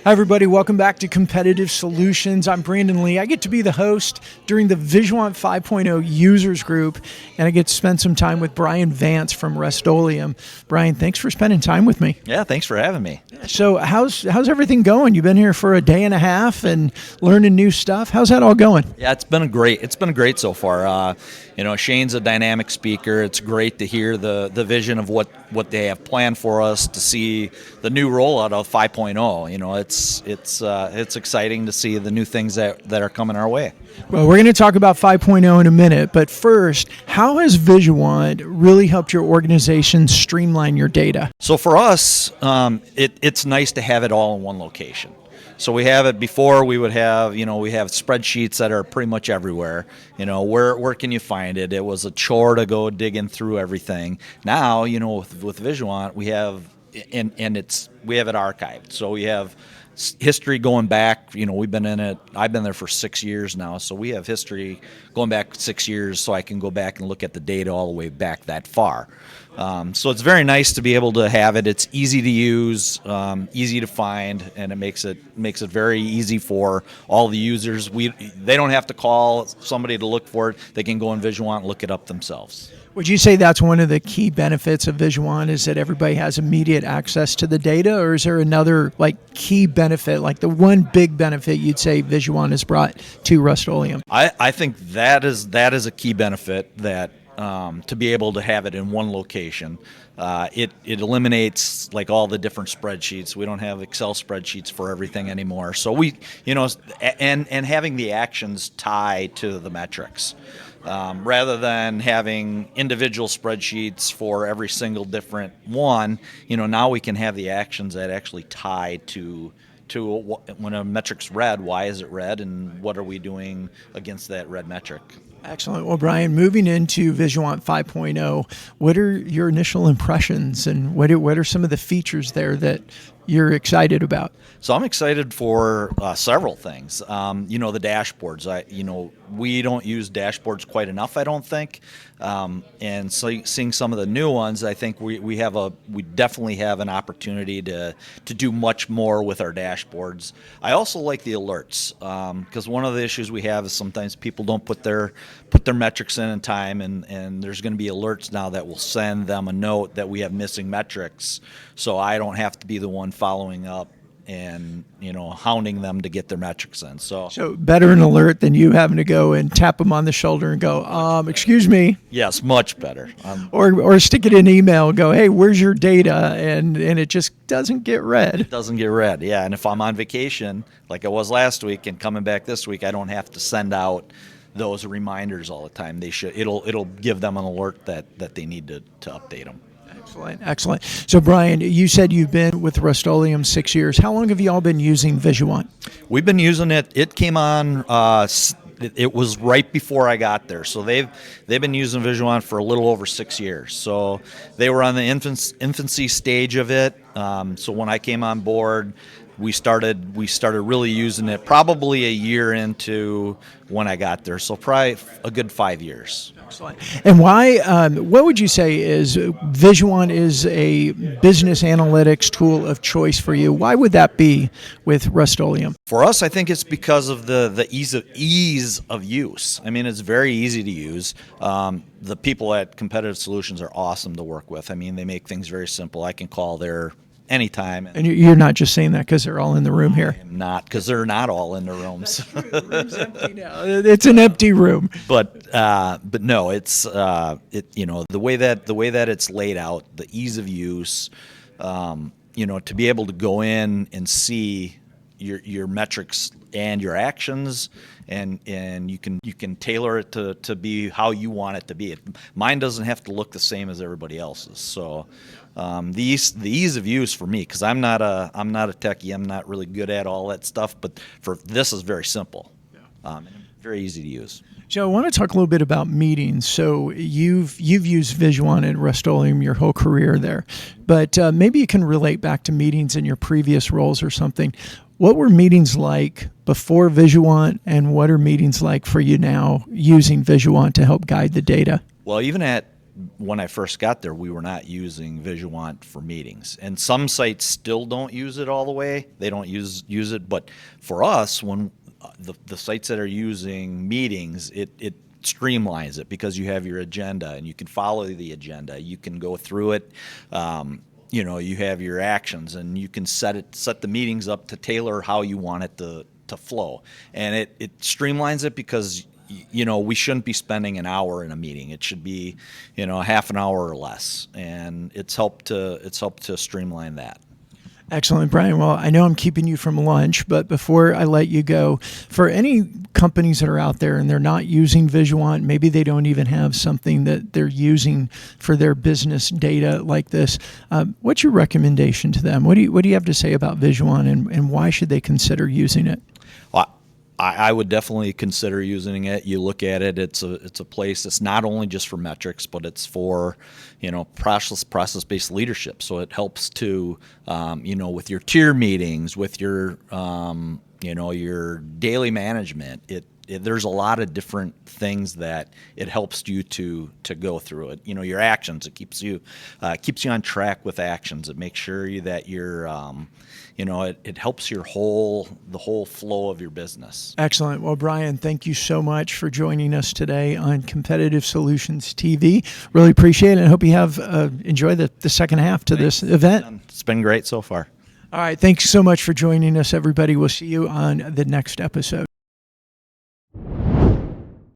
Hi, everybody. Welcome back to Competitive Solutions. I'm Brandon Lee. I get to be the host during the Visuant 5.0 users group, and I get to spend some time with Brian Vance from Rust-Oleum. Brian, thanks for spending time with me. Yeah, thanks for having me. So how's everything going? You've been here for a day and a half and learning new stuff. How's that all going? Yeah, it's been great so far. Shane's a dynamic speaker. It's great to hear the vision of what they have planned for us, to see the new rollout of 5.0. It's exciting to see the new things that are coming our way. Well, we're going to talk about 5.0 in a minute, but first, how has Visuant really helped your organization streamline your data? So for us, it's nice to have it all in one location. So we have it before. We have spreadsheets that are pretty much everywhere. Where can you find it? It was a chore to go digging through everything. Now, with Visuant, we have we have it archived. So we have history going back. We've been in it. I've been there for 6 years now, so we have history going back 6 years. So I can go back and look at the data all the way back that far. So it's very nice to be able to have it. It's easy to use, easy to find, and it makes it very easy for all the users. They don't have to call somebody to look for it. They can go in Visuant and look it up themselves. Would you say that's one of the key benefits of Visuant, is that everybody has immediate access to the data, or is there another key benefit, like the one big benefit you'd say Visuant has brought to Rust-Oleum? I think that is a key benefit, that to be able to have it in one location. It eliminates all the different spreadsheets. We don't have Excel spreadsheets for everything anymore. So and having the actions tie to the metrics. Rather than having individual spreadsheets for every single different one, now we can have the actions that actually tie to when a metric's red, why is it red, and what are we doing against that red metric. Excellent. Well, Brian, moving into Visuant 5.0, what are your initial impressions, and what are some of the features there that you're excited about? So I'm excited for several things. The dashboards. We don't use dashboards quite enough, I don't think. And so seeing some of the new ones, I think we definitely have an opportunity to do much more with our dashboards. I also like the alerts, because one of the issues we have is sometimes people don't put their metrics in time, and there's going to be alerts now that will send them a note that we have missing metrics, so I don't have to be the one following up and hounding them to get their metrics in. So better an alert than you having to go and tap them on the shoulder and go, excuse me. Yes, much better. Or stick it in email and go, hey, where's your data? And it just doesn't get read. It doesn't get read, yeah. And if I'm on vacation, like I was last week, and coming back this week, I don't have to send out those reminders all the time. It'll give them an alert that they need to update them. Excellent. So, Brian, you said you've been with Rust-Oleum 6 years. How long have you all been using Visuant? We've been using it. It came on. It was right before I got there. So they've been using Visuant for a little over 6 years. So they were on the infancy stage of it. So when I came on board, we started really using it probably a year into when I got there. So probably a good 5 years. Excellent. And why? What would you say is Visuant is a business analytics tool of choice for you? Why would that be with Rust-Oleum? For us, I think it's because of the ease of use. I mean, it's very easy to use. The people at Competitive Solutions are awesome to work with. I mean, they make things very simple. I can call there anytime. And you're not just saying that because they're all in the room here? I am not, because they're not all in the rooms. The room's empty now. It's an empty room. But no, it's the way that it's laid out, the ease of use, to be able to go in and see your metrics and your actions, and you can tailor it to be how you want it to be. Mine doesn't have to look the same as everybody else's. So the ease of use for me, because I'm not a techie, I'm not really good at all that stuff, but for this is very simple, and very easy to use. Joe, I want to talk a little bit about meetings. So you've used Visuant and Rust-Oleum your whole career there, but maybe you can relate back to meetings in your previous roles or something. What were meetings like before Visuant, and what are meetings like for you now using Visuant to help guide the data? Well, even at when I first got there, we were not using Visuant for meetings, and some sites still don't use it all the way. They don't use it, but for us, when the sites that are using meetings, it streamlines it because you have your agenda and you can follow the agenda. You can go through it. You have your actions, and you can set the meetings up to tailor how you want it to flow, and it streamlines it because we shouldn't be spending an hour in a meeting. It should be half an hour or less, and it's helped to streamline that. Excellent, Brian. Well, I know I'm keeping you from lunch, but before I let you go, for any companies that are out there and they're not using Visuant, maybe they don't even have something that they're using for their business data like this, what's your recommendation to them? What do you have to say about Visuant, and why should they consider using it? Well, I would definitely consider using it. You look at it; it's a place that's not only just for metrics, but it's for process-based leadership. So it helps to with your tier meetings, with your your daily management. There's a lot of different things that it helps you to go through it. Your actions. It keeps you on track with actions. It makes sure that you're it helps the whole flow of your business. Excellent. Well, Brian, thank you so much for joining us today on Competitive Solutions TV. Really appreciate it, and hope you have enjoy the second half to this event. It's been great so far. All right. Thanks so much for joining us, everybody. We'll see you on the next episode.